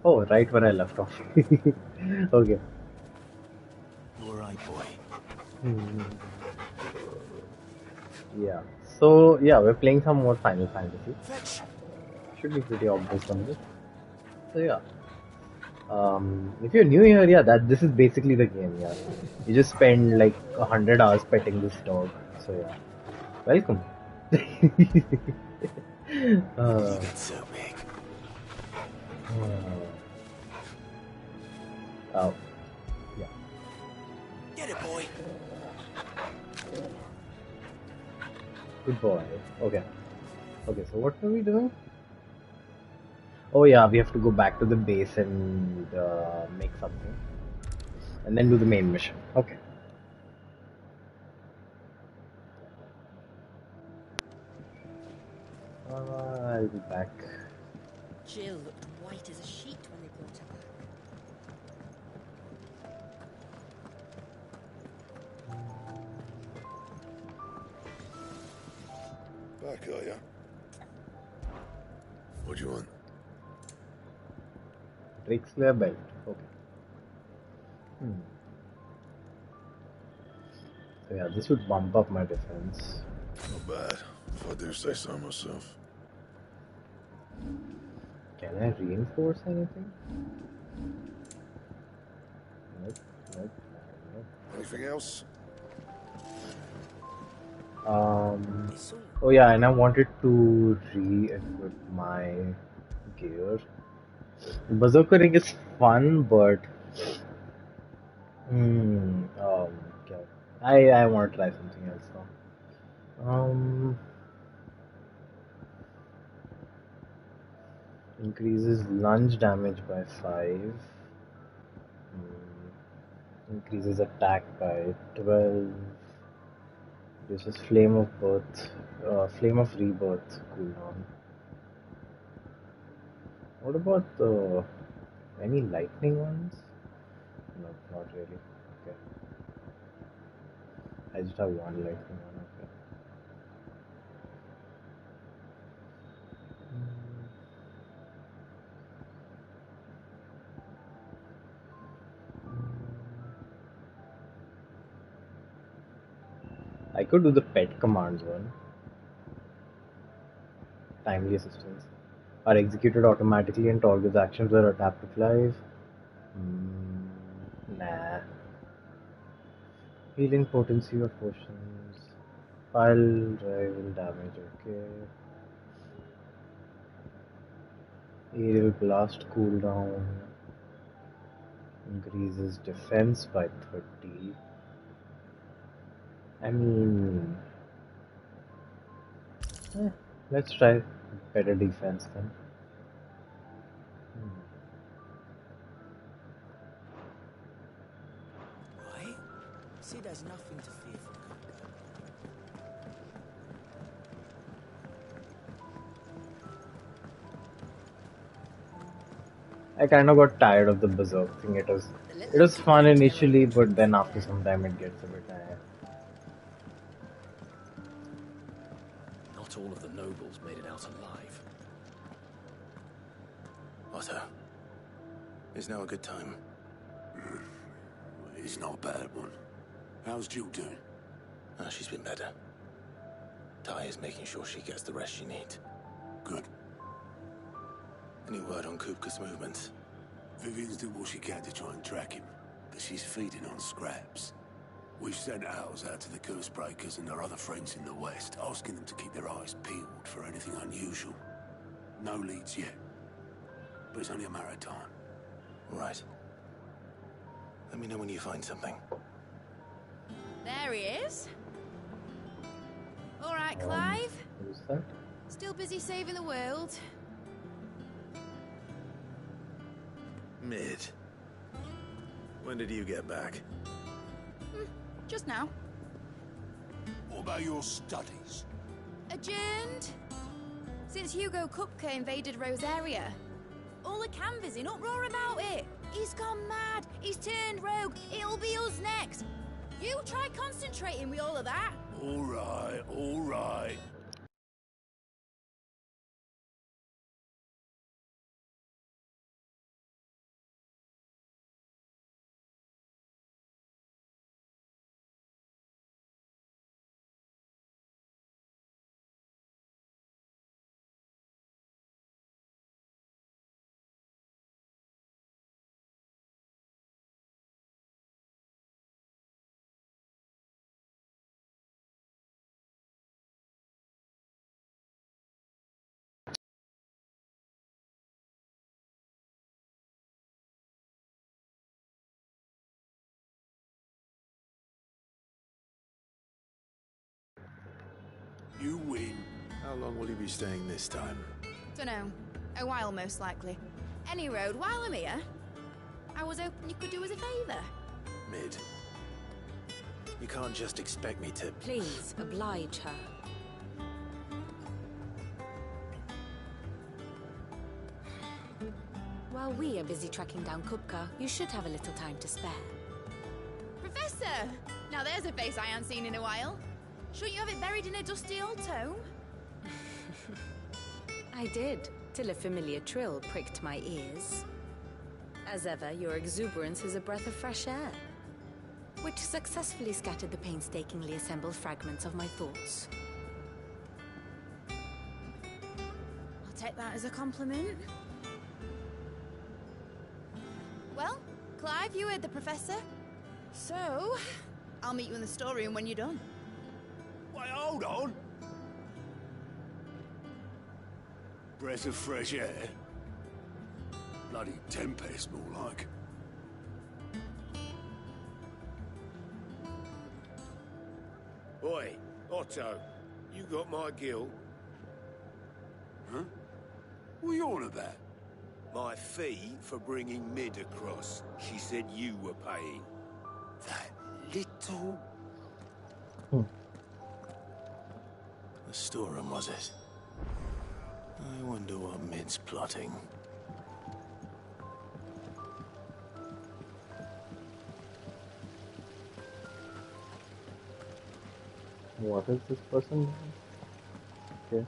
Oh, right where I left off. Okay. You alright, boy? Hmm. Yeah. So yeah, we're playing some more Final Fantasy. Fetch! Should be pretty obvious on this. So yeah. If you're new here, yeah, that this is basically the game. Yeah. You just spend like 100 hours petting this dog. So yeah. Welcome. When did you uh, get so big? oh, yeah. Get it, boy! Good boy. Okay. Okay, so what are we doing? Oh yeah, we have to go back to the base and make something. And then do the main mission. Okay. I'll be back. Jill looked white as a sheet when they brought her back. Back, are ya? What do you want? Drixler belt. Okay. So yeah, this would bump up my defense. Not bad, if I do say so myself. Can I reinforce anything? Nope, nope, nope. Anything else? Oh yeah, and I wanted to re-equip my gear. Berserkering is fun, but okay. I want to try something else now. Increases lunge damage by 5. Increases attack by 12. This is Flame of Birth, Flame of Rebirth cooldown. What about any lightning ones? No, not really. Okay. I just have one lightning one. Okay. I could do the pet commands one. Timely assistance. Are executed automatically and toggles actions are adaptive live. Nah. Healing potency of potions. Pile rival damage, okay. Aerial blast cooldown. Increases defense by 30. I mean, let's try better defense then. Right? See, there's nothing to fear from Coco. I kind of got tired of the berserk thing. It was fun initially, but then after some time it gets a bit tired. Not all of the nobles made it out alive. Otto, is now a good time? It's not a bad one. How's Jill doing? Oh, she's been better. Ty is making sure she gets the rest she needs. Good. Any word on Kupka's movements? Vivian's doing what she can to try and track him, but she's feeding on scraps. We've sent ours out to the Cursebreakers and their other friends in the West, asking them to keep their eyes peeled for anything unusual. No leads yet, but it's only a matter of time. Right. Let me know when you find something. There he is. All right, Clive. Who's that? Still busy saving the world. Mid. When did you get back? Just now. What about your studies? Adjourned. Since Hugo Kupka invaded Rosaria. All the canvass in uproar about it. He's gone mad. He's turned rogue. It'll be us next. You try concentrating with all of that. All right, all right. You win. How long will you be staying this time? Dunno. A while, most likely. Any road, while I'm here, I was hoping you could do us a favour. Mid. You can't just expect me to... Please, oblige her. While we are busy tracking down Kupka, you should have a little time to spare. Professor! Now there's a face I haven't seen in a while. Shouldn't you have it buried in a dusty old tome? I did, till a familiar trill pricked my ears. As ever, your exuberance is a breath of fresh air, which successfully scattered the painstakingly assembled fragments of my thoughts. I'll take that as a compliment. Well, Clive, you heard the Professor. So, I'll meet you in the storeroom when you're done. Wait, hold on. Breath of fresh air. Bloody tempest, more like. Oi, Otto, you got my gill? Huh? What are you on about? My fee for bringing Mid across. She said you were paying. That little... The storeroom, was it? I wonder what Mid's plotting. What is this person? Okay.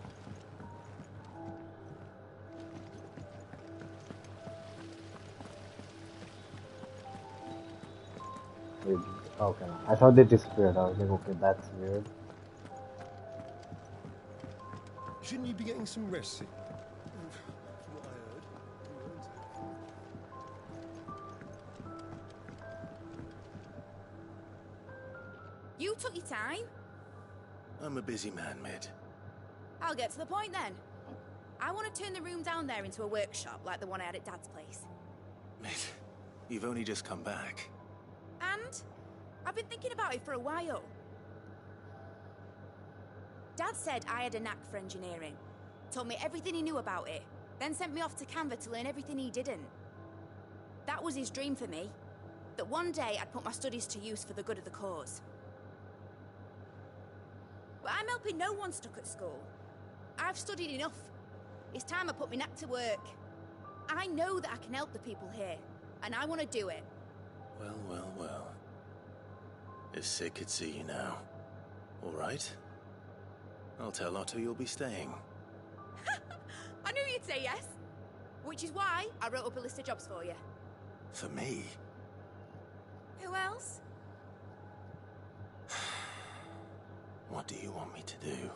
Wait, okay. I thought they disappeared. I was like, okay, that's weird. Shouldn't you be getting some rest soon? From what I heard, you weren't. You took your time. I'm a busy man, Mid. I'll get to the point then. I want to turn the room down there into a workshop like the one I had at Dad's place. Mid, you've only just come back. And I've been thinking about it for a while. Dad said I had a knack for engineering. Told me everything he knew about it. Then sent me off to Canva to learn everything he didn't. That was his dream for me. That one day I'd put my studies to use for the good of the cause. But I'm helping no one stuck at school. I've studied enough. It's time I put my knack to work. I know that I can help the people here, and I want to do it. Well, well, well. If Sid could see you now. All right. I'll tell Otto you'll be staying. I knew you'd say yes. Which is why I wrote up a list of jobs for you. For me? Who else? What do you want me to do?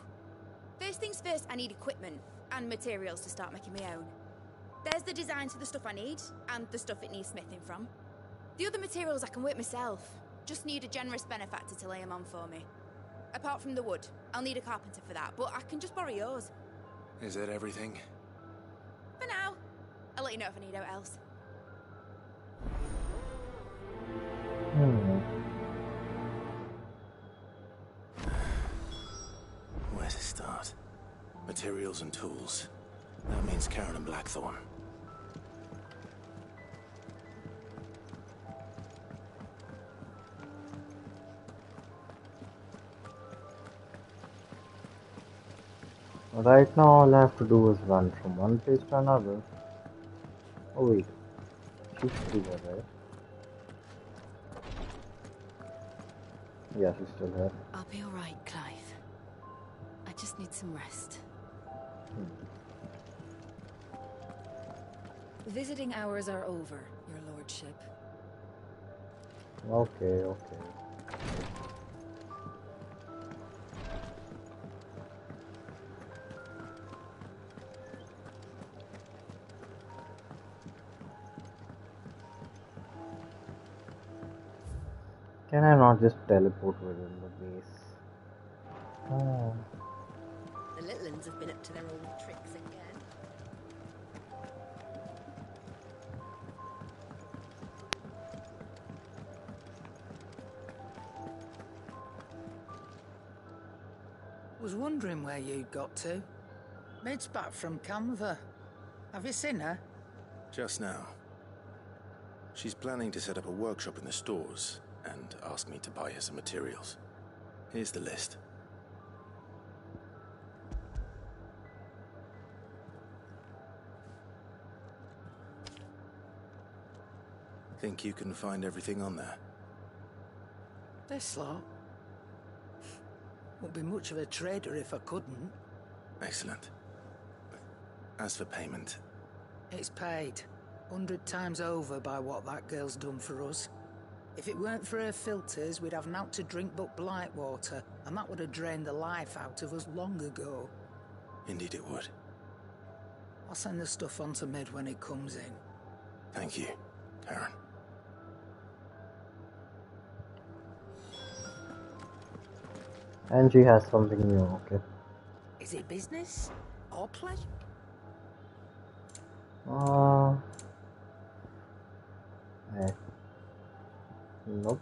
First things first, I need equipment and materials to start making my own. There's the designs for the stuff I need, and the stuff it needs smithing from. The other materials I can work myself. Just need a generous benefactor to lay them on for me. Apart from the wood, I'll need a carpenter for that, but I can just borrow yours. Is that everything? For now. I'll let you know if I need out else. Where to start? Materials and tools. That means Karen and Blackthorn. Right now, all I have to do is run from one place to another. Oh wait, she's still there, right? Yeah, she's still here. I'll be all right, Clive. I just need some rest. Visiting hours are over, your lordship. Okay, okay. Can I not just teleport within the base? Oh. The little ones have been up to their old tricks again. Was wondering where you'd got to. Mid's back from Canva. Have you seen her? Just now. She's planning to set up a workshop in the stores and asked me to buy her some materials. Here's the list. Think you can find everything on there? This lot? Wouldn't be much of a trader if I couldn't. Excellent. As for payment... It's paid. 100 times over by what that girl's done for us. If it weren't for her filters, we'd have naught to drink but blight water, and that would have drained the life out of us long ago. Indeed it would. I'll send the stuff on to Mid when it comes in. Thank you, Karen. And she has something new, okay. Is it business? Or pleasure? Eh. Nope.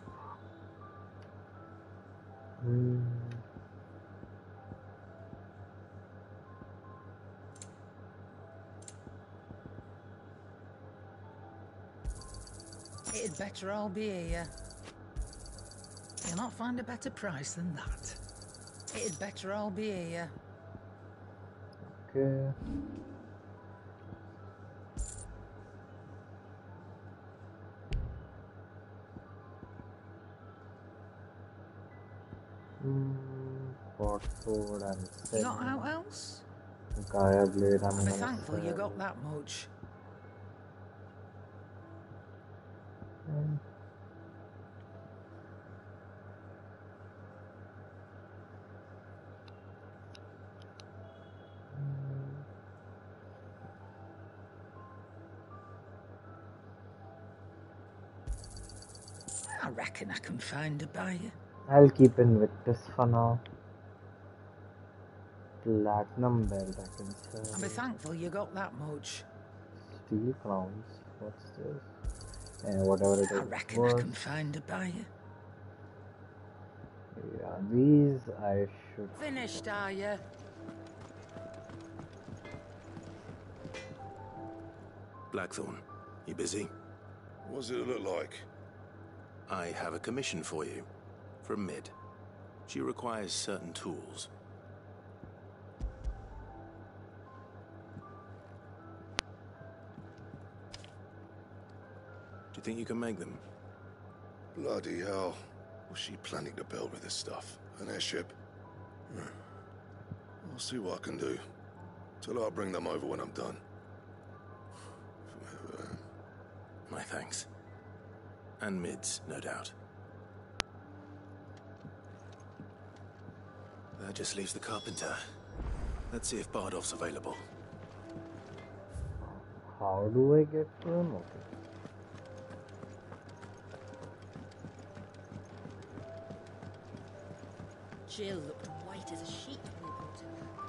It'd better all be here. You'll not find a better price than that. It'd better all be here. Okay. Pot sword and You got out else? Gaia blade. I'm Be gonna thankful you sell. got that much. I reckon I can find a buyer. I'll keep Invictus for now. Platinum belt I can I'll be sell. thankful you got that much. Steel crowns. What's this? And whatever it I is. reckon I can find a buyer. Yeah, these I should. Finished, are you? Blackthorn, you busy? What does it look like? I have a commission for you. From Mid. She requires certain tools. Do you think you can make them? Bloody hell. What's she planning to build with this stuff? An airship? I'll see what I can do. Tell her I'll bring them over when I'm done. My thanks. And Mid's, no doubt. That just leaves the carpenter. Let's see if Bardolph's available. How do I get to him? Okay. Jill looked white as a sheet when we brought her back.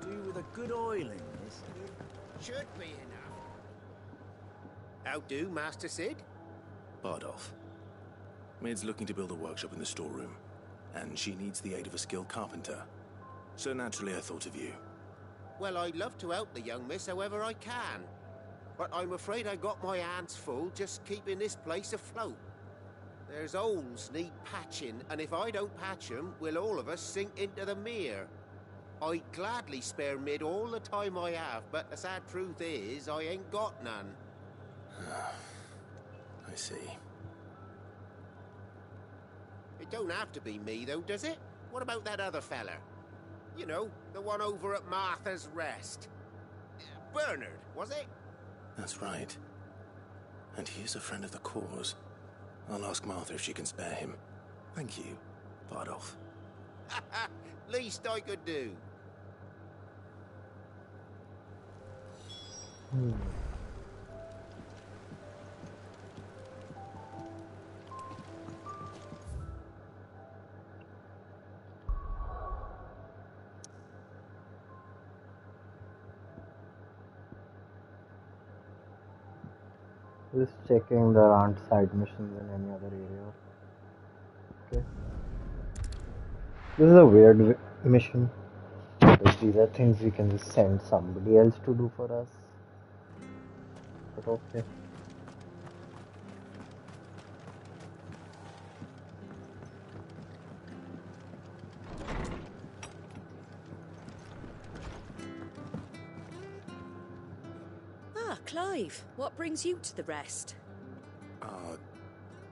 Do with a good oiling, this. Should be enough. How do, Master Sid? Bardolph. Mid's looking to build a workshop in the storeroom, and she needs the aid of a skilled carpenter. So naturally I thought of you. Well, I'd love to help the young miss however I can. But I'm afraid I got my hands full just keeping this place afloat. There's holes need patching, and if I don't patch 'em, we'll all of us sink into the mere. I'd gladly spare Mid all the time I have, but the sad truth is, I ain't got none. I see. It don't have to be me, though, does it? What about that other fella? You know, the one over at Martha's Rest. Bernard, was it? That's right. And he is a friend of the cause. I'll ask Martha if she can spare him. Thank you, Bardolph. Least I could do. Just checking there aren't side missions in any other area. Okay. This is a weird mission. Because these are things we can just send somebody else to do for us. But okay. Ah, Clive, what brings you to the rest? Our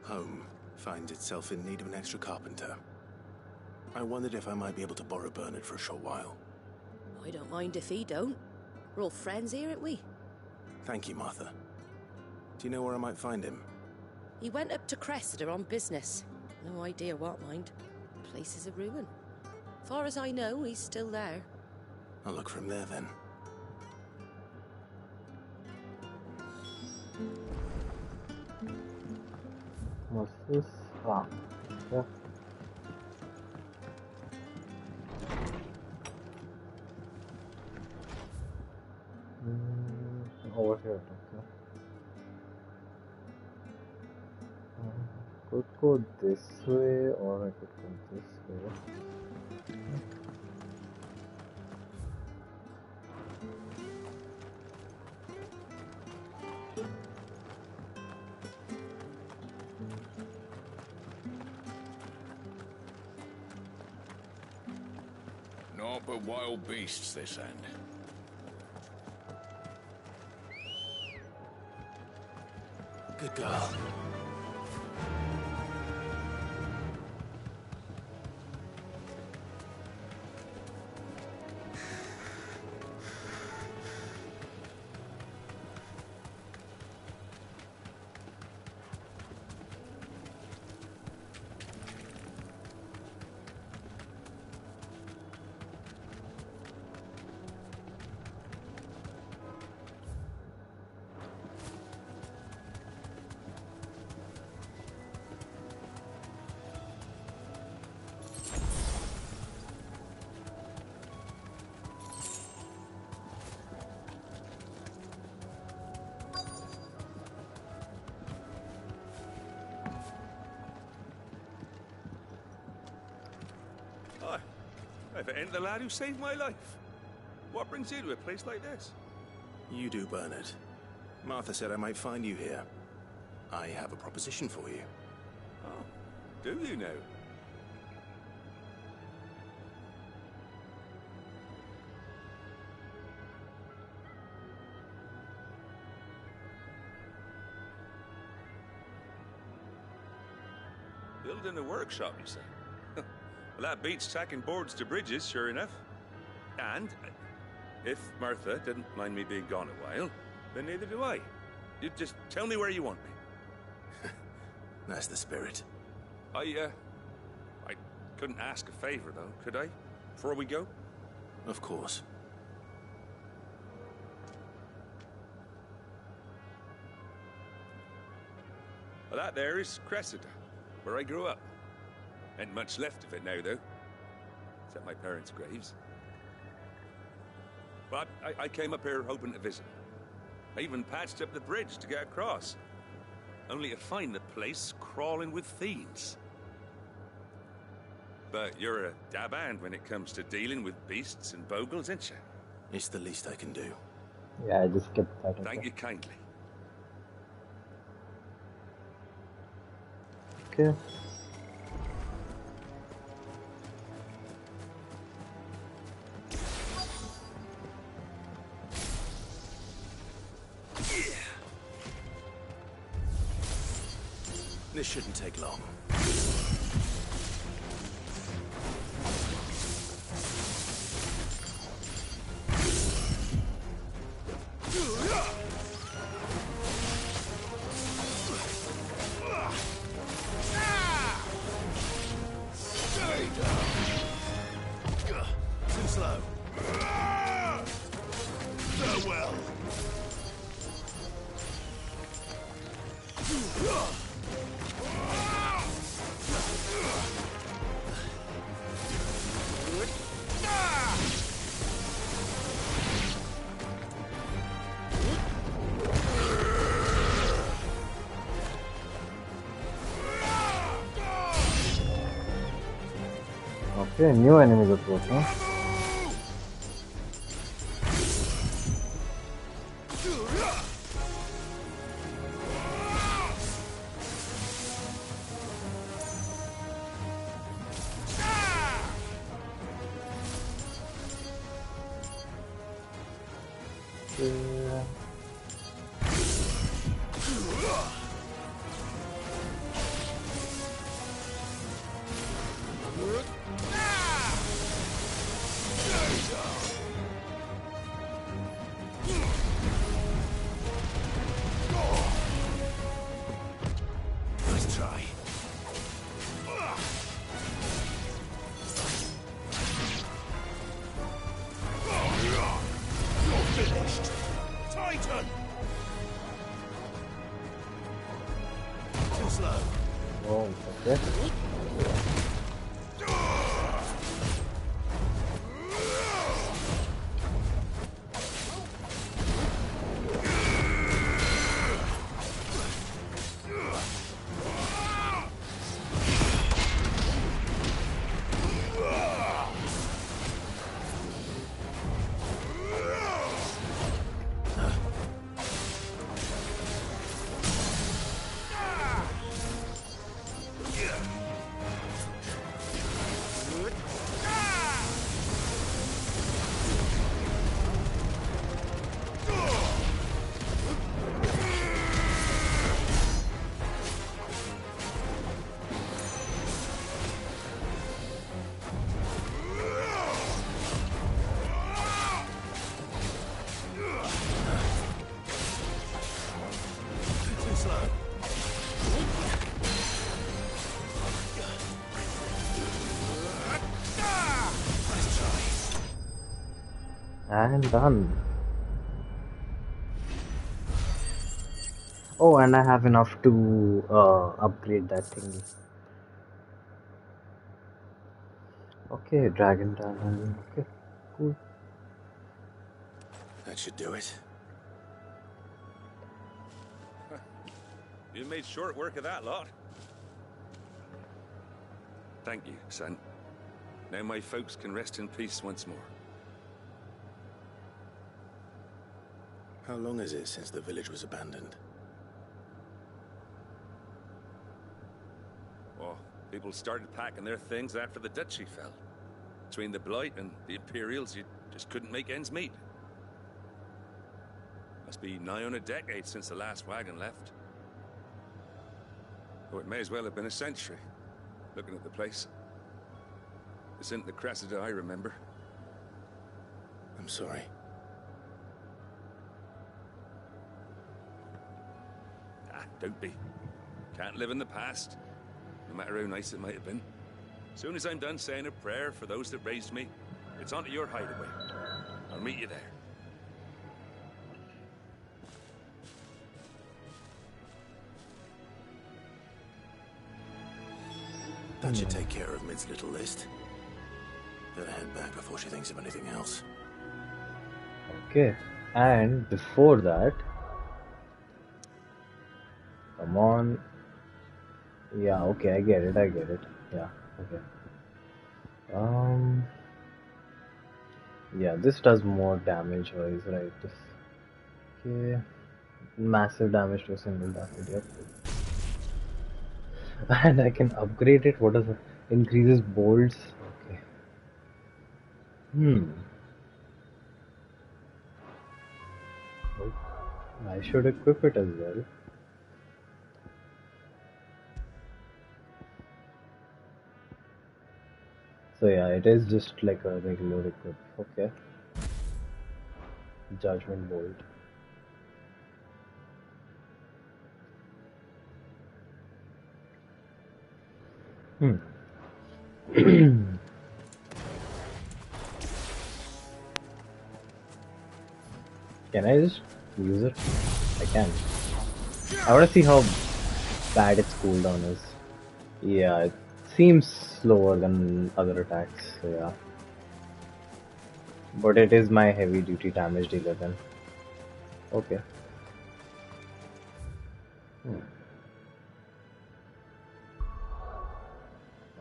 home finds itself in need of an extra carpenter. I wondered if I might be able to borrow Bernard for a short while. I don't mind if he don't. We're all friends here, aren't we? Thank you, Martha. Do you know where I might find him? He went up to Cressida on business. No idea what, mind. Place is a ruin. Far as I know, he's still there. I'll look for him there then. What's this? Ah, yeah. Over here, okay. Could go this way, or I could go this way. Naught but wild beasts this end. Good girl. If it ain't the lad who saved my life. What brings you to a place like this? You do, Bernard. Martha said I might find you here. I have a proposition for you. Oh, do you now? Building a workshop, you say? Well, that beats tacking boards to bridges, sure enough. And if Martha didn't mind me being gone a while, then neither do I. You just tell me where you want me. That's the spirit. I couldn't ask a favor, though, could I? Before we go? Of course. Well, that there is Cressida, where I grew up. Ain't much left of it now, though. Except my parents' graves. But I came up here hoping to visit. I even patched up the bridge to get across. Only to find the place crawling with thieves. But you're a dab hand when it comes to dealing with beasts and bogles, ain't you? It's the least I can do. Yeah, I just skipped that. Thank you kindly. Okay. This shouldn't take long. Too slow. Farewell. Okay, new enemies approach, huh? Nice try. You're finished. Titan! Too slow. Oh, okay. And done. Oh, and I have enough to upgrade that thingy. Okay, Dragon Talon. Okay, cool. That should do it. You made short work of that lot. Thank you, son. Now my folks can rest in peace once more. How long is it since the village was abandoned? Oh, people started packing their things after the duchy fell. Between the Blight and the Imperials, you just couldn't make ends meet. Must be nigh on a decade since the last wagon left. Oh, it may as well have been a century, looking at the place. This isn't the Cressida I remember. I'm sorry. Don't be. Can't live in the past, no matter how nice it might have been. Soon as I'm done saying a prayer for those that raised me, it's onto your hideaway. I'll meet you there. That should take care of Mid's little list. Better head back before she thinks of anything else. Okay, and before that, come on. Yeah, okay, I get it. Yeah, okay. Yeah, this does more damage wise, right? This, okay, massive damage to a single damage. Yep. And I can upgrade it. What is it? Increases bolts. Okay. Oh, I should equip it as well. So yeah, it is just like a regular equip. Okay. Judgment bolt. Can I just use it? I can. I want to see how bad its cooldown is. Yeah, it seems slower than other attacks, so yeah. But it is my heavy duty damage dealer then. Okay.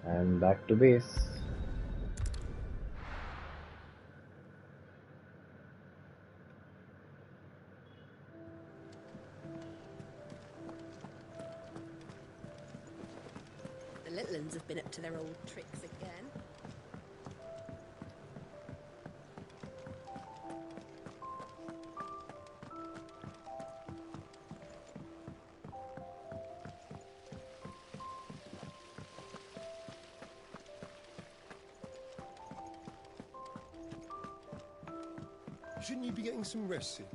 And back to base. little uns have been up to their old tricks again. Shouldn't you be getting some rest, Sid?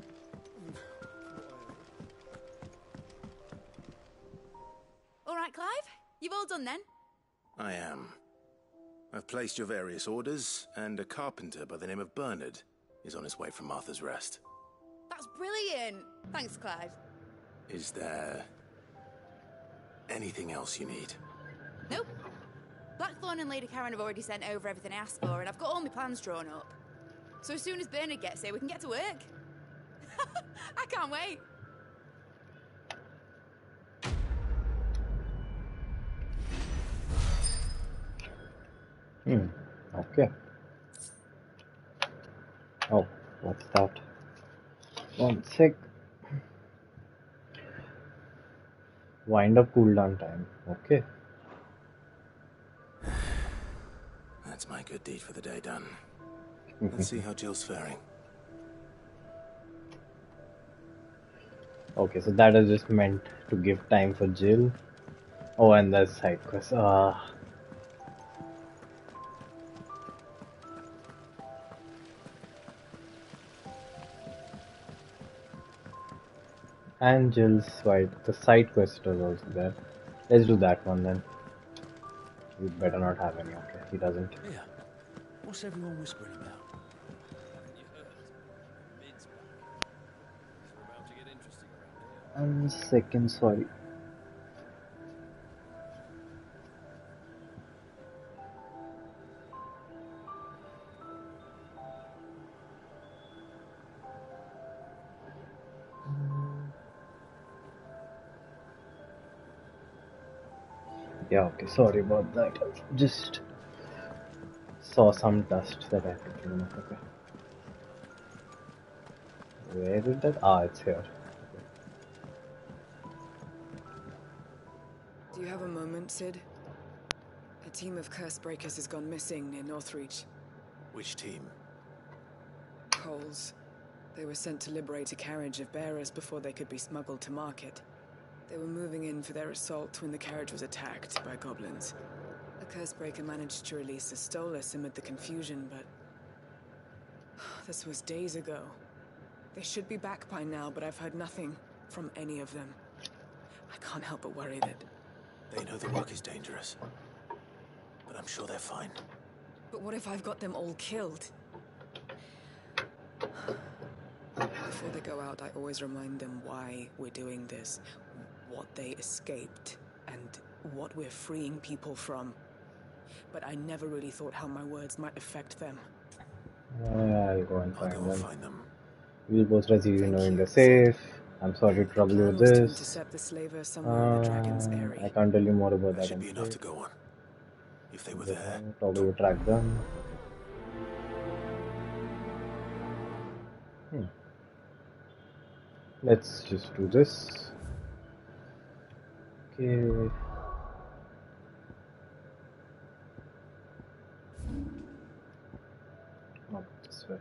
All right, Clive? You've all done then? I am. I've placed your various orders, and a carpenter by the name of Bernard is on his way from Martha's Rest. That's brilliant. Thanks, Clive. Is there anything else you need? Nope. Blackthorn and Lady Karen have already sent over everything I asked for, and I've got all my plans drawn up. So as soon as Bernard gets here, we can get to work. I can't wait. Okay. Oh, what's that? One sec. Wind up cooldown time. Okay. That's my good deed for the day done. Let's see how Jill's faring. Okay, so that is just meant to give time for Jill. Oh, and the side quest. And Jill's the side quest was also there. Let's do that one then. We better not have any. Okay, he doesn't. Yeah. What's everyone whispering about? Haven't you heard? Mid's back. Things are about to get interesting around here. 1 second, sorry. Yeah, okay, sorry about that. Just saw some dust that I had to clean up. Okay. Where is that? Ah, it's here. Do you have a moment, Sid? A team of curse breakers has gone missing near Northreach. Which team? Coles. They were sent to liberate a carriage of bearers before they could be smuggled to market. They were moving in for their assault when the carriage was attacked by goblins. A cursebreaker managed to release a Stolas amid the confusion, but... this was days ago. They should be back by now, but I've heard nothing from any of them. I can't help but worry that... They know the work is dangerous, but I'm sure they're fine. But what if I've got them all killed? Before they go out, I always remind them why we're doing this. What they escaped, and what we're freeing people from. But I never really thought how my words might affect them. I'll go and I'll go and them. find them. We'll both receive you knowing they're safe. I'm sorry to trouble you with this. To intercept the slaver somewhere in the Dragon's Eyrie. I can't tell you more about that. Should be enough to go on. If they were there. Probably track them. Let's just do this. Okay. Not this way.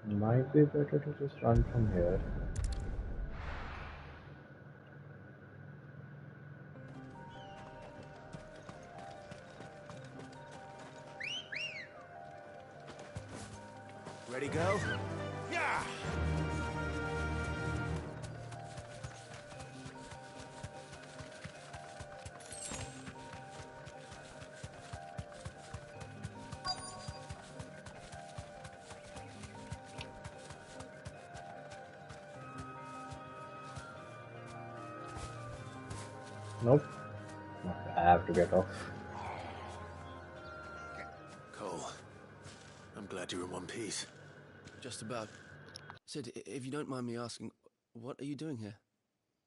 Might be better to just run from here. Ready, go? Yeah! Nope. I have to get off. Cole, I'm glad you're in one piece. Just about. Sid, if you don't mind me asking, what are you doing here?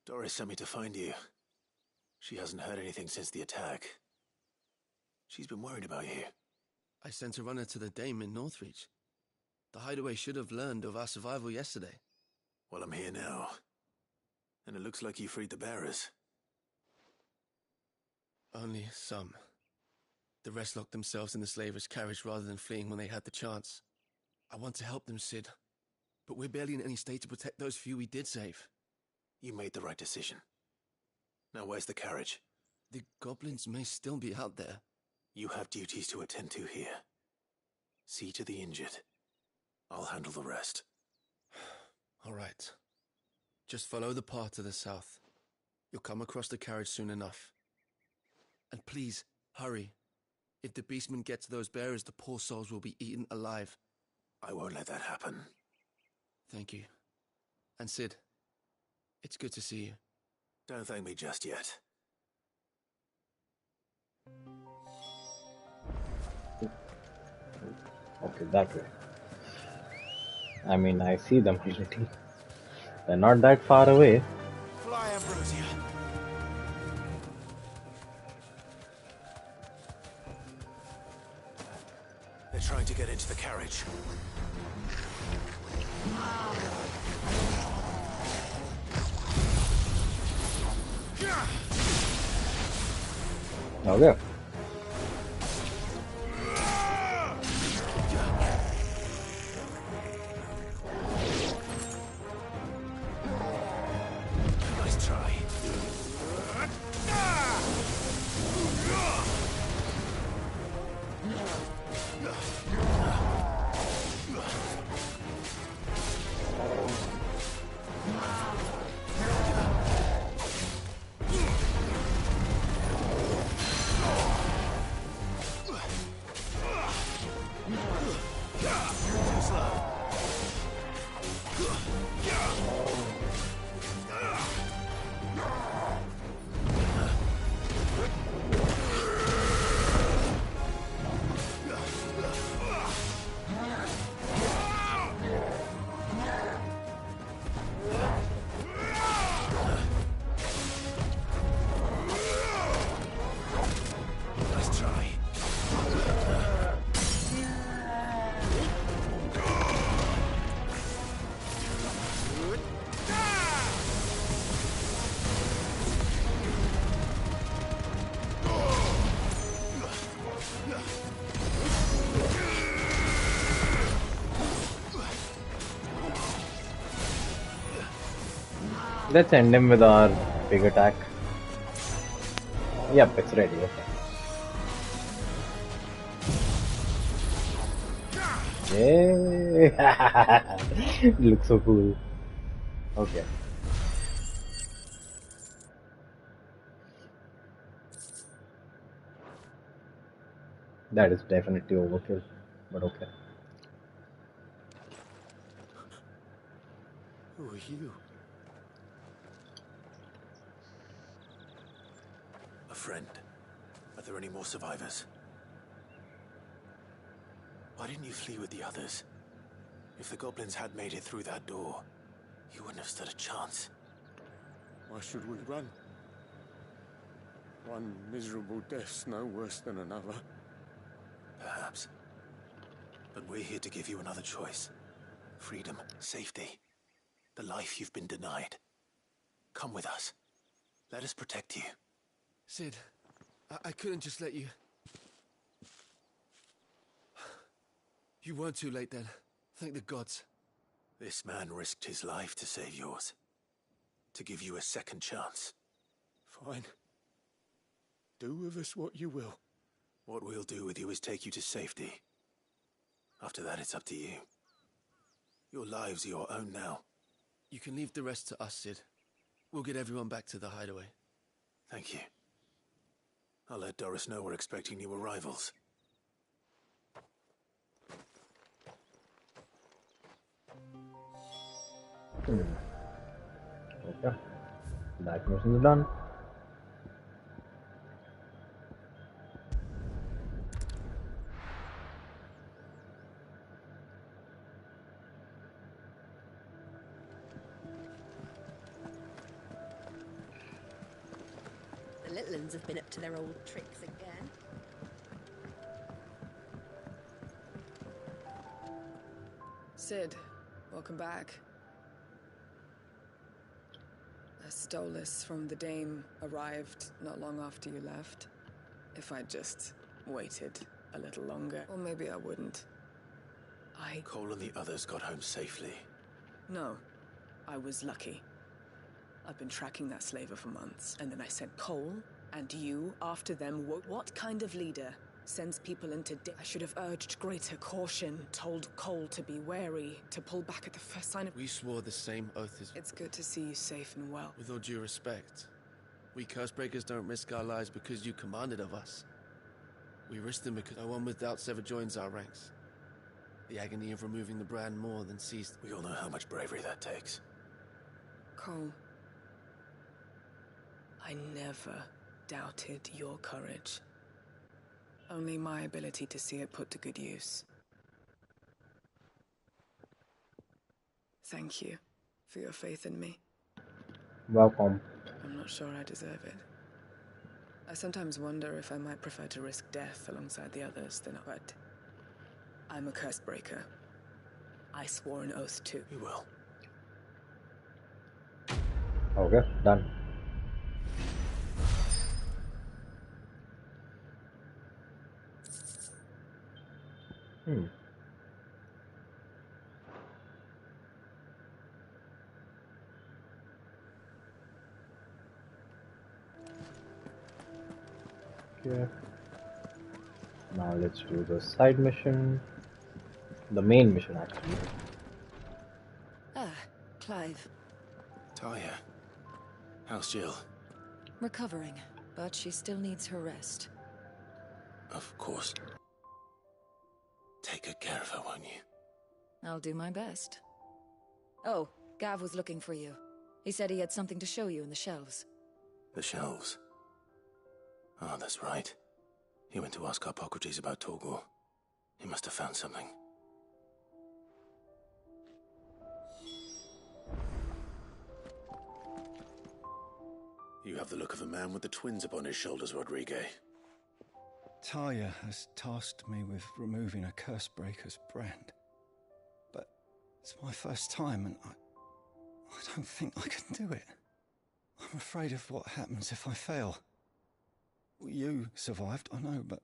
Doris sent me to find you. She hasn't heard anything since the attack. She's been worried about you. I sent a runner to the Dame in Northreach. The hideaway should have learned of our survival yesterday. Well, I'm here now. And it looks like you freed the bearers. Only some. The rest locked themselves in the slavers' carriage rather than fleeing when they had the chance. I want to help them, Sid. But we're barely in any state to protect those few we did save. You made the right decision. Now where's the carriage? The goblins may still be out there. You have duties to attend to here. See to the injured. I'll handle the rest. All right. Just follow the path to the south. You'll come across the carriage soon enough. And please, hurry. If the beastmen get to those bearers, the poor souls will be eaten alive. I won't let that happen. Thank you. And Sid, it's good to see you. Don't thank me just yet. Okay, that way. I mean, I see them already. They're not that far away. Fly, Ambrosia. They're trying to get into the carriage. Okay. Nice try. Let's end him with our big attack. Yep, it's ready. Okay. Yay! It looks so cool. Okay. That is definitely overkill, but okay. Who are you? A friend. Are there any more survivors? Why didn't you flee with the others? If the goblins had made it through that door, you wouldn't have stood a chance. Why should we run? One miserable death's no worse than another. Perhaps. But we're here to give you another choice. Freedom, safety. The life you've been denied. Come with us. Let us protect you. Sid, I couldn't just let you... You weren't too late then. Thank the gods. This man risked his life to save yours. To give you a second chance. Fine. Do with us what you will. What we'll do with you is take you to safety. After that, it's up to you. Your lives are your own now. You can leave the rest to us, Sid. We'll get everyone back to the hideaway. Thank you. I'll let Doris know we're expecting new arrivals. Okay. That mission is done. The little uns have been up to their old tricks again. Sid, welcome back. Stolas from the Dame arrived not long after you left. If I'd just waited a little longer, or maybe I wouldn't. Cole and the others got home safely. No, I was lucky. I've been tracking that slaver for months, and then I sent Cole and you after them. What kind of leader sends people into I should have urged greater caution, told Cole to be wary, to pull back at the first sign of— We swore the same oath as— It's good to see you safe and well. With all due respect, we Cursebreakers don't risk our lives because you commanded of us. We risk them because no one with doubts ever joins our ranks. The agony of removing the brand more than ceased. We all know how much bravery that takes. Cole, I never doubted your courage. Only my ability to see it put to good use. Thank you for your faith in me. Welcome. I'm not sure I deserve it. I sometimes wonder if I might prefer to risk death alongside the others than— But I'm a curse breaker. I swore an oath too. You will. Okay, done. Okay. Now let's do the side mission. The main mission, actually. Ah, Clive. Talia. How's Jill? Recovering, but she still needs her rest. Of course. Take good care of her, won't you? I'll do my best. Oh, Gav was looking for you. He said he had something to show you in the shelves. The shelves? Ah, that's right. He went to ask Hippocrates about Torgor. He must have found something. You have the look of a man with the twins upon his shoulders, Rodrigue. Talia has tasked me with removing a Cursebreaker's brand. But it's my first time and I don't think I can do it. I'm afraid of what happens if I fail. You survived, I know, but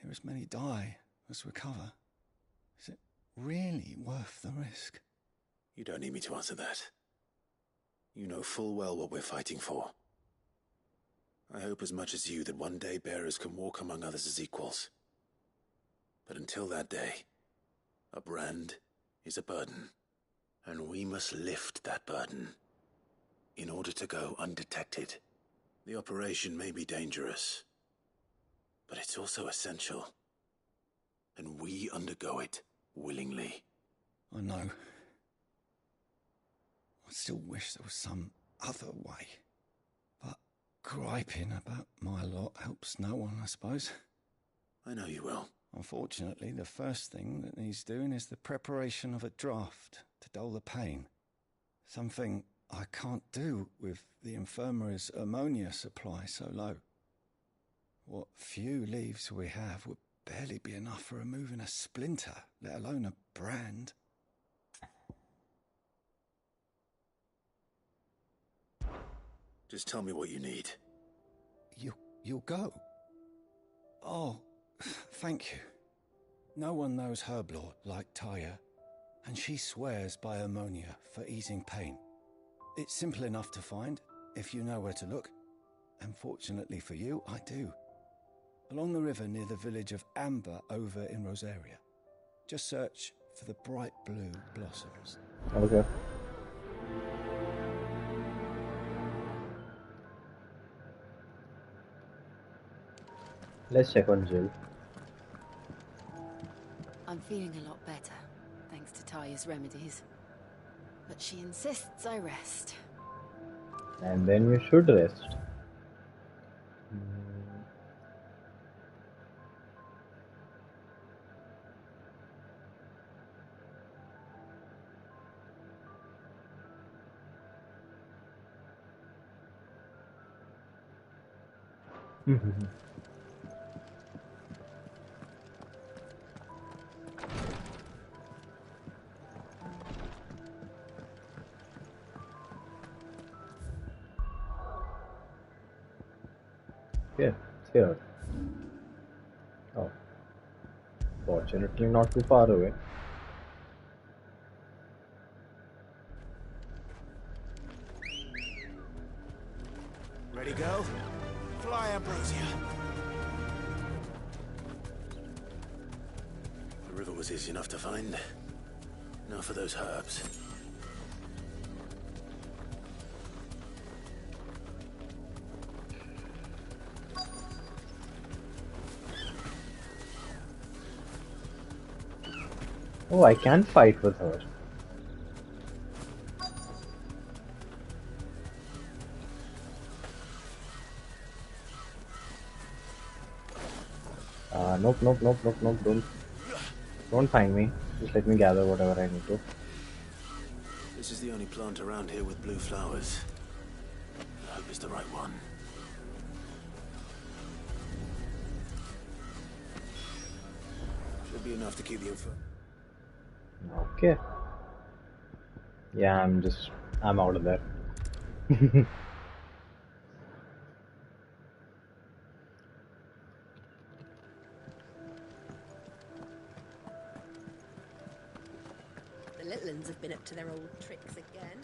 there as many die as recover. Is it really worth the risk? You don't need me to answer that. You know full well what we're fighting for. I hope as much as you that one day bearers can walk among others as equals. But until that day, a brand is a burden, and we must lift that burden in order to go undetected. The operation may be dangerous, but it's also essential, and we undergo it willingly. I know. I still wish there was some other way. But griping about my lot helps no one, I suppose. I know you will. Unfortunately, the first thing that needs doing is the preparation of a draft to dull the pain. Something I can't do with the infirmary's ammonia supply so low. What few leaves we have would barely be enough for removing a splinter, let alone a brand. Just tell me what you need. You'll go? Oh, thank you. No one knows Herblore like Talia, and she swears by ammonia for easing pain. It's simple enough to find, if you know where to look. And fortunately for you, I do. Along the river near the village of Amber over in Rosaria. Just search for the bright blue blossoms. Okay. Let's check on Jill. I'm feeling a lot better, thanks to Talia's remedies. But she insists I rest. And then you should rest. Yeah, it's here. Oh, fortunately not too far away. Ready, go? Fly, Ambrosia. The river was easy enough to find. Now for those herbs. Oh, I can fight with her. Nope, nope, nope, nope, nope, don't find me. Just let me gather whatever I need to. This is the only plant around here with blue flowers. I hope it's the right one. Should be enough to keep the info. Okay. Yeah, I'm out of there. The little uns have been up to their old tricks again.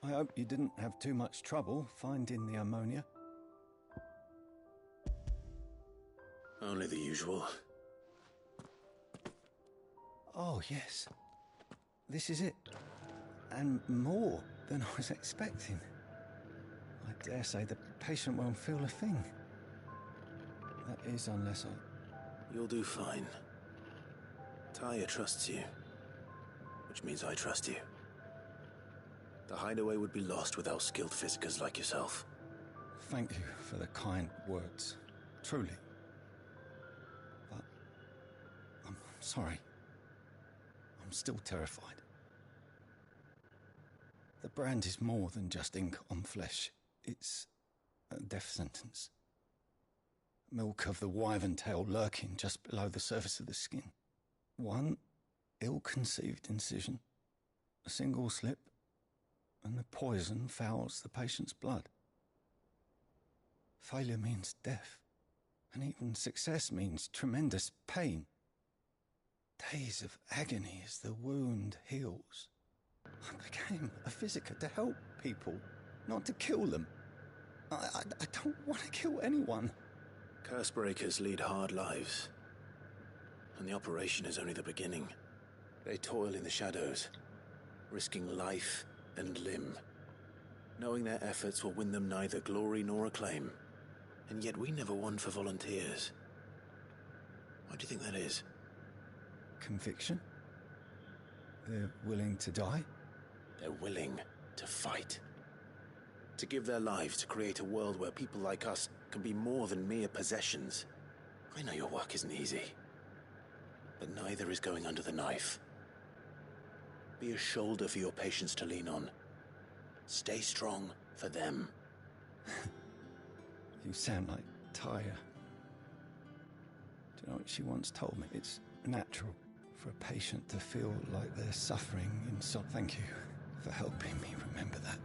I hope you didn't have too much trouble finding the ammonia. Only the usual. Oh, yes. This is it. And more than I was expecting. I dare say the patient won't feel a thing. That is, unless I... You'll do fine. Taya trusts you. Which means I trust you. The hideaway would be lost without skilled physicers like yourself. Thank you for the kind words. Truly. But... I'm sorry. I'm still terrified. The brand is more than just ink on flesh. It's a death sentence. Milk of the wyvern tail lurking just below the surface of the skin. One ill-conceived incision, a single slip, and the poison fouls the patient's blood. Failure means death, and even success means tremendous pain. Days of agony as the wound heals. I became a physiker to help people, not to kill them. I don't want to kill anyone. Cursebreakers lead hard lives. And the operation is only the beginning. They toil in the shadows, risking life and limb, knowing their efforts will win them neither glory nor acclaim. And yet we never won for volunteers. Why do you think that is? Conviction? They're willing to die? They're willing to fight. To give their lives to create a world where people like us can be more than mere possessions. I know your work isn't easy. But neither is going under the knife. Be a shoulder for your patients to lean on. Stay strong for them. You sound like Taya. Do you know what she once told me? It's natural for a patient to feel like they're suffering in some... Thank you for helping me remember that.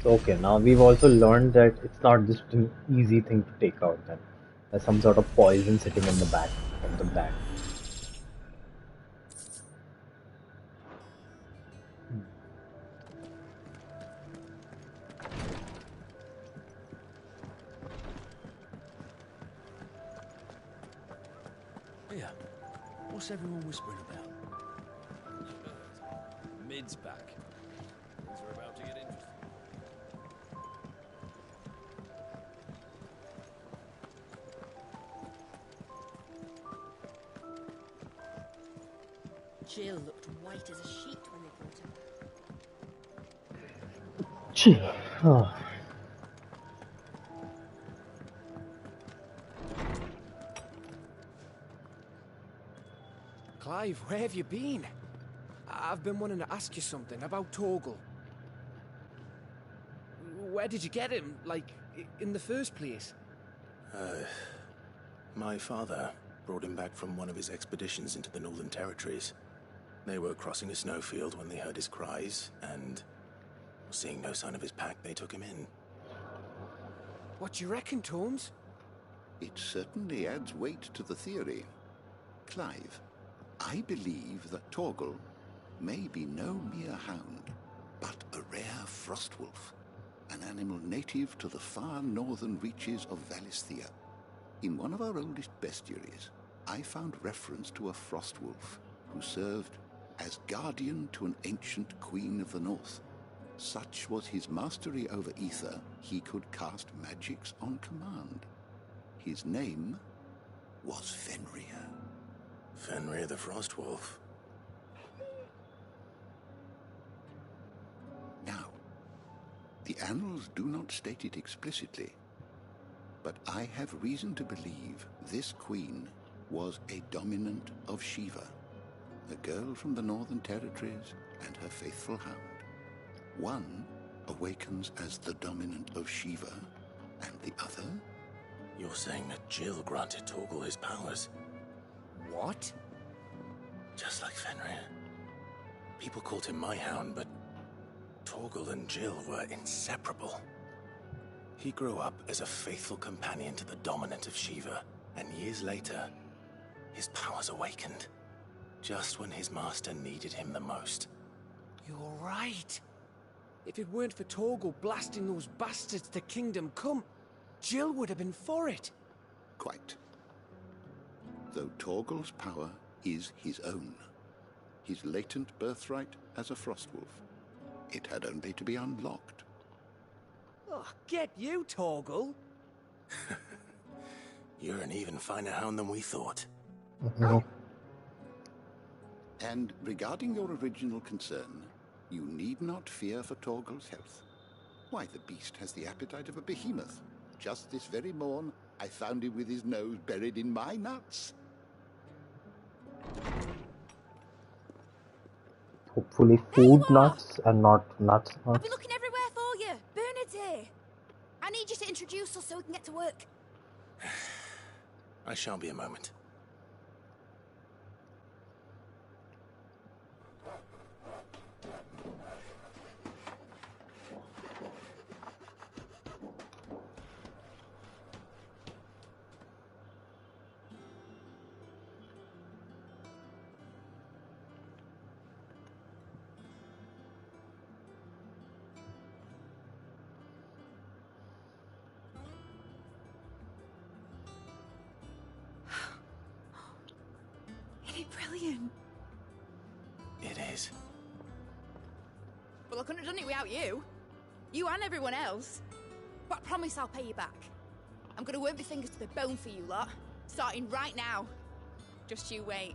So, okay, now we've also learned that it's not just an easy thing to take out then. There's some sort of poison sitting in the back of the bag. Here, what's everyone whispering about? Mid's back. Things are about to get interesting. Jill looked white as a sheet when they brought her. Chill. Oh. Clive, where have you been? I've been wanting to ask you something about Torgal. Where did you get him, like, in the first place? My father brought him back from one of his expeditions into the Northern Territories. They were crossing a snowfield when they heard his cries, and seeing no sign of his pack, they took him in. What do you reckon, Torms? It certainly adds weight to the theory. Clive, I believe that Torgal may be no mere hound, but a rare frostwolf, an animal native to the far northern reaches of Valisthea. In one of our oldest bestiaries, I found reference to a frostwolf who served as guardian to an ancient queen of the north. Such was his mastery over ether, he could cast magics on command. His name was Fenrir. Fenrir the Frostwolf. Now, the annals do not state it explicitly, but I have reason to believe this queen was a dominant of Shiva, a girl from the Northern Territories and her faithful hound. One awakens as the dominant of Shiva, and the other? You're saying that Jill granted Torgal his powers? What? Just like Fenrir. People called him my hound, but Torgal and Jill were inseparable. He grew up as a faithful companion to the dominant of Shiva, and years later, his powers awakened, just when his master needed him the most. You're right. If it weren't for Torgal blasting those bastards to Kingdom Come, Jill would have been for it. Quite. Though Torgal's power is his own, his latent birthright as a Frostwolf, it had only to be unlocked. Oh, get you, Torgal! You're an even finer hound than we thought. And regarding your original concern, you need not fear for Torgal's health. Why, the beast has the appetite of a behemoth. Just this very morn, I found him with his nose buried in my nuts. Hopefully food nuts and not nuts. I've been looking everywhere for you. Bernard's here. I need you to introduce us so we can get to work. I shan't be a moment. Brilliant. It is. Well, I couldn't have done it without you. You and everyone else. But I promise I'll pay you back. I'm gonna work my fingers to the bone for you lot, starting right now. Just you wait.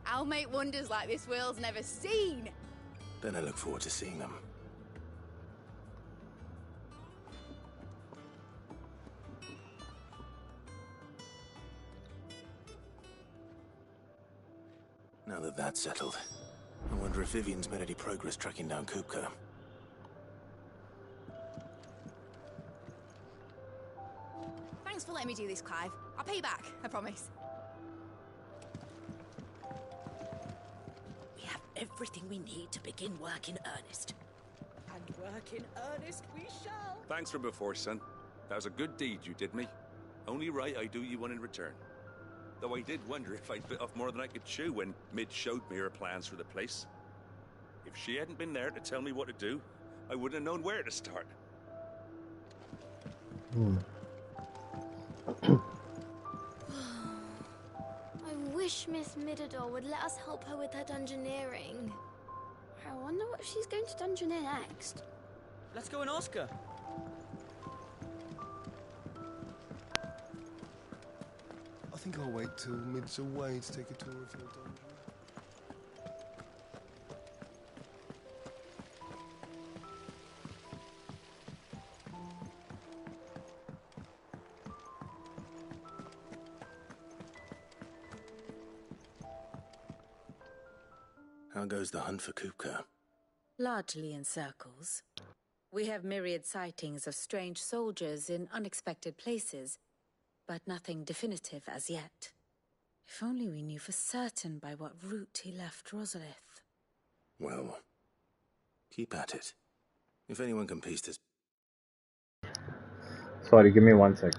I'll make wonders like this world's never seen. Then I look forward to seeing them. Now that that's settled, I wonder if Vivian's made any progress tracking down Kupka. Thanks for letting me do this, Clive. I'll pay you back, I promise. We have everything we need to begin work in earnest. And work in earnest we shall. Thanks from before, son. That was a good deed you did me. Only right I do you one in return. Though I did wonder if I'd bit off more than I could chew when Mid showed me her plans for the place. If she hadn't been there to tell me what to do, I wouldn't have known where to start. I wish Miss Midador would let us help her with her dungeoneering. I wonder what she's going to dungeoneer next. Let's go and ask her. I think I'll wait till Mid's away to take a tour of your dungeon. How goes the hunt for Kupka? Largely in circles. We have myriad sightings of strange soldiers in unexpected places, but nothing definitive as yet. If only we knew for certain by what route he left Rosalith. Well, keep at it. If anyone can piece this... Sorry, give me 1 sec.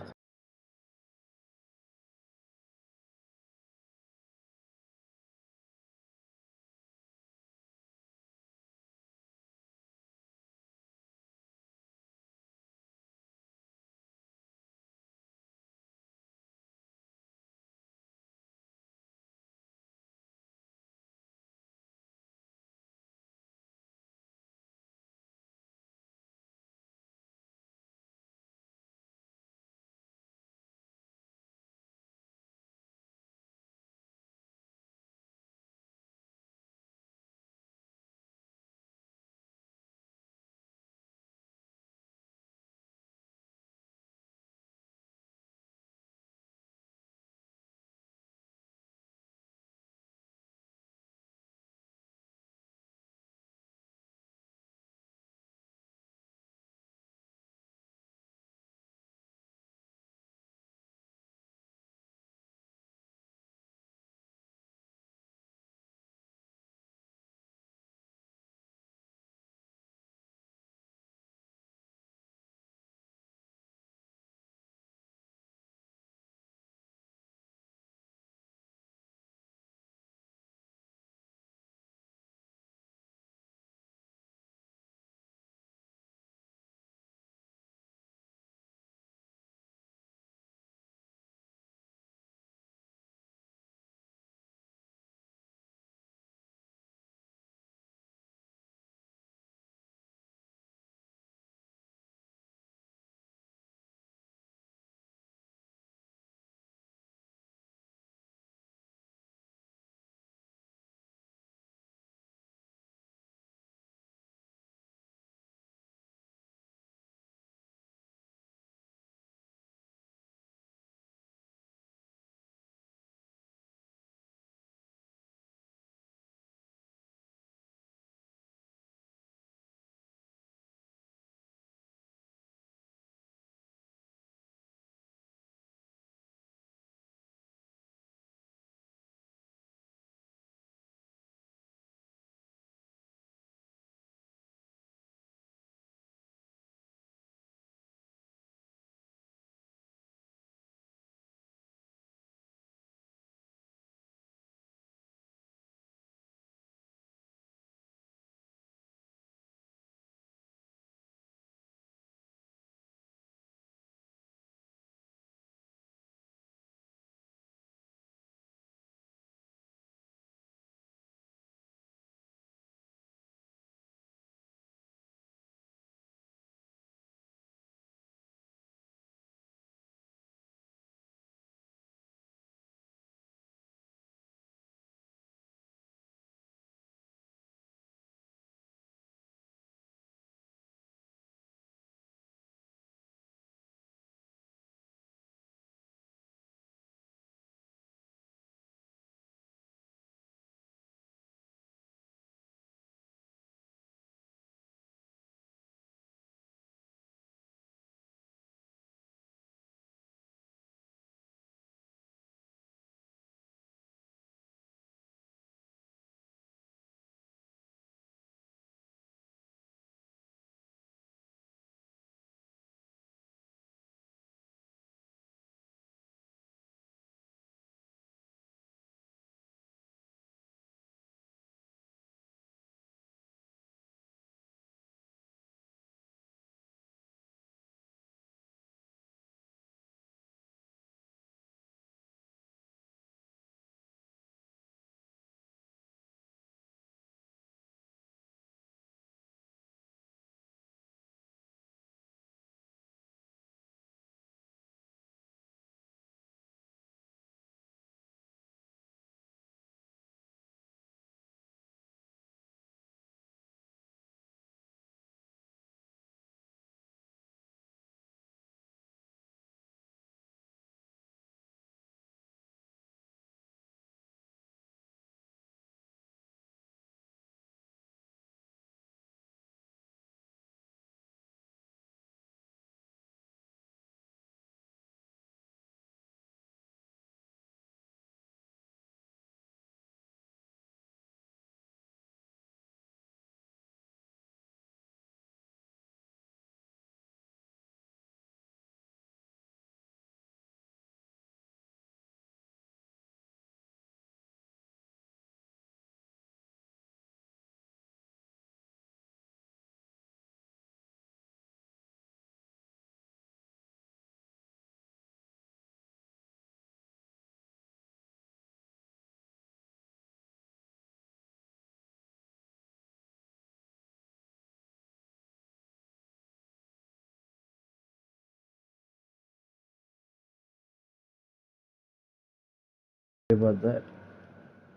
about that.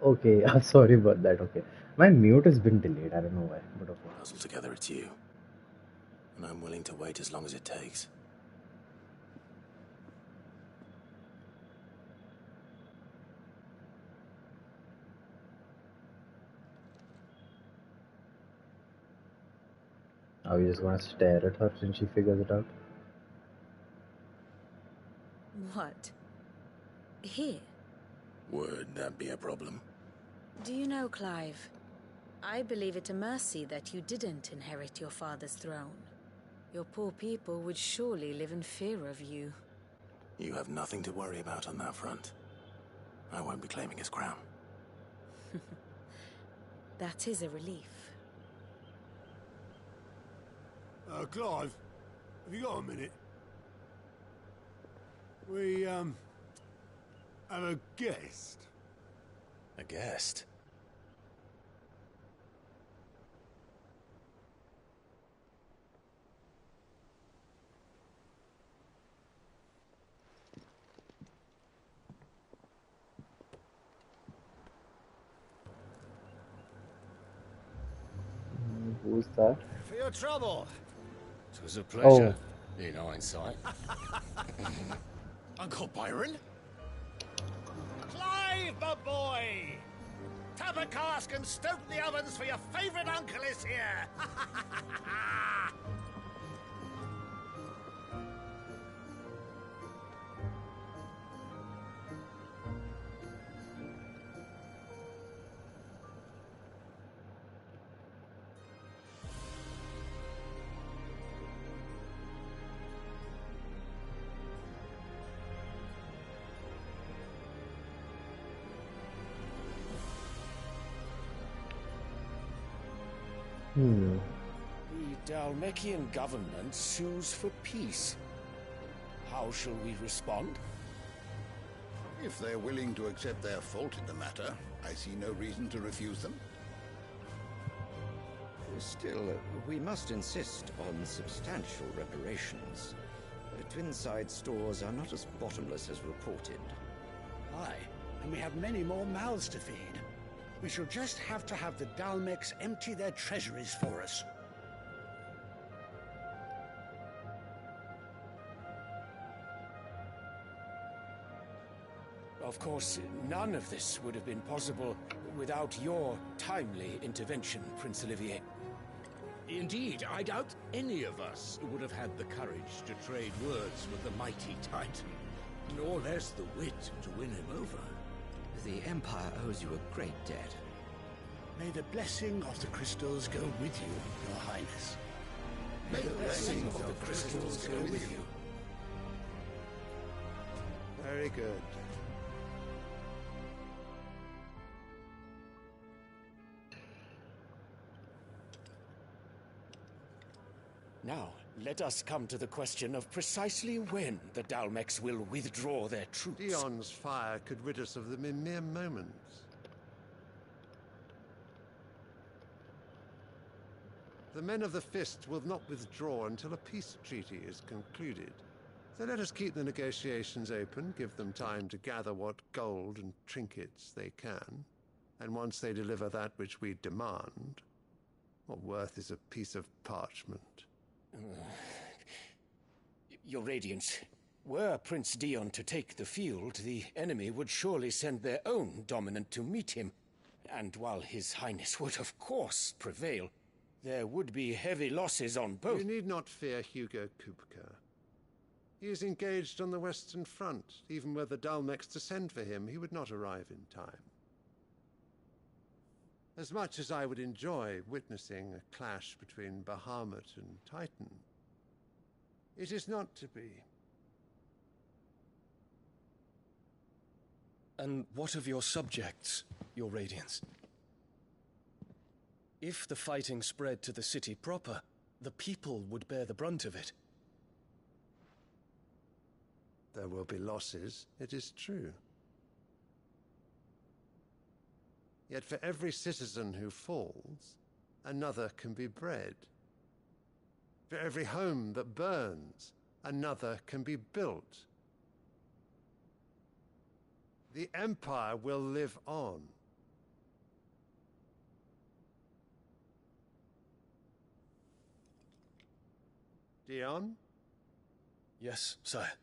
Okay, I'm sorry about that. Okay, my mute has been delayed. I don't know why, but okay. Puzzle together, it's you. And I'm willing to wait as long as it takes. Are we just gonna stare at her since she figures it out? What? Here? Would that be a problem? Do you know, Clive? I believe it a mercy that you didn't inherit your father's throne. Your poor people would surely live in fear of you. You have nothing to worry about on that front. I won't be claiming his crown. That is a relief. Clive, have you got a minute? We, have a guest. A guest? Who's that? For your trouble. It was a pleasure, Oh. in hindsight. Uncle Byron? Clive, my boy! Tap a cask and stoke the ovens, for your favourite uncle is here! The Dalmekian government sues for peace. How shall we respond? If they're willing to accept their fault in the matter, I see no reason to refuse them. Still, we must insist on substantial reparations. Twinside stores are not as bottomless as reported. Aye, and we have many more mouths to feed. We shall just have to have the Dalmecs empty their treasuries for us. Of course, none of this would have been possible without your timely intervention, Prince Olivier. Indeed, I doubt any of us would have had the courage to trade words with the mighty Titan, nor less the wit to win him over. The Empire owes you a great debt. May the blessing of the crystals go with you, Your Highness. May the blessing of the crystals go with you. Very good. Now, let us come to the question of precisely when the Dalmecs will withdraw their troops. Dion's fire could rid us of them in mere moments. The men of the Fist will not withdraw until a peace treaty is concluded. So let us keep the negotiations open, give them time to gather what gold and trinkets they can. And once they deliver that which we demand, what worth is a piece of parchment? Your Radiance, were Prince Dion to take the field, the enemy would surely send their own dominant to meet him. And while His Highness would of course prevail, there would be heavy losses on both. You need not fear Hugo Kupka. He is engaged on the Western Front. Even were the Dalmecs to send for him, he would not arrive in time. As much as I would enjoy witnessing a clash between Bahamut and Titan, it is not to be. And what of your subjects, Your Radiance? If the fighting spread to the city proper, the people would bear the brunt of it. There will be losses, it is true. Yet for every citizen who falls, another can be bred. For every home that burns, another can be built. The Empire will live on. Dion? Yes, sire.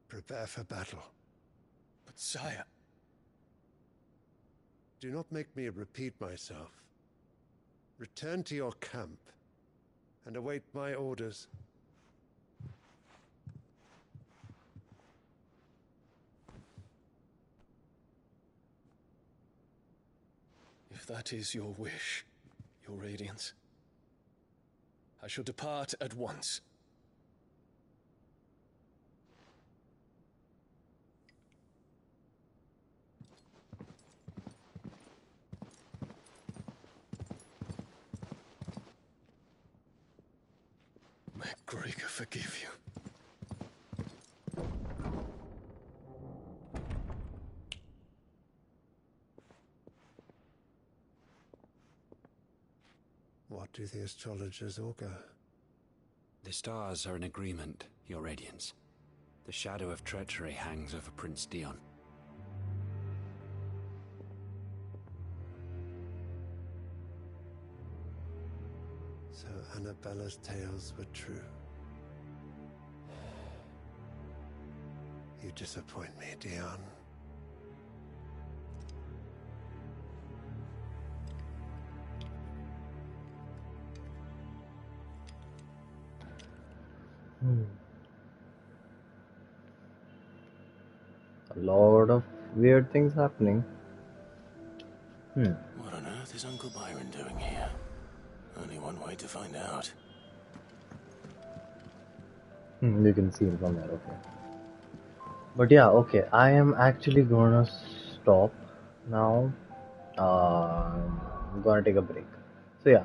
Prepare for battle. But sire... Do not make me repeat myself. Return to your camp and await my orders. If that is your wish, your Radiance, I shall depart at once. May Gregor forgive you. What do the astrologers augur? The stars are in agreement, Your Radiance. The shadow of treachery hangs over Prince Dion. So Annabella's tales were true. You disappoint me, Dion. A lot of weird things happening. What on earth is Uncle Byron doing here? Only one way to find out. You can see it from there, okay. But yeah, okay, I am actually gonna stop now. I'm gonna take a break. So yeah,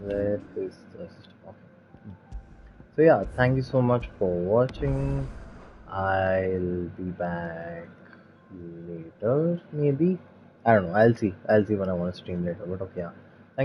where is the system? Okay. So yeah, thank you so much for watching. I'll be back later, maybe. I don't know. I'll see. I'll see when I want to stream later. But okay, yeah.